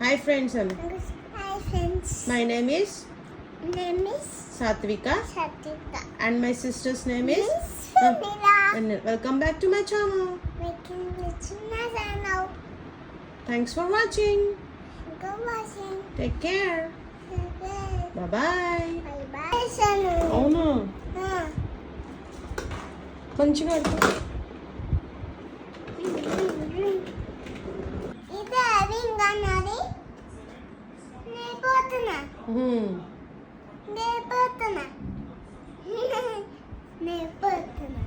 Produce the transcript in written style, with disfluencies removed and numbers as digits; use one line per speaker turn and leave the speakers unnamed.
Hi friends,
Hi friends.
my name is
Name is
Satvika
Satika.
and my sister's name is
Vanilla.
and welcome back to my channel.
Making listeners I know.
Thanks for watching.
Go watching.
Take care. Bye bye.
Bye bye. Sanu.
అవునా మంచిగా ఆడుకో.
ఇదే ring అన్నది. నేపోతున్నా. నేపోతున్నా. నేపోతున్నా.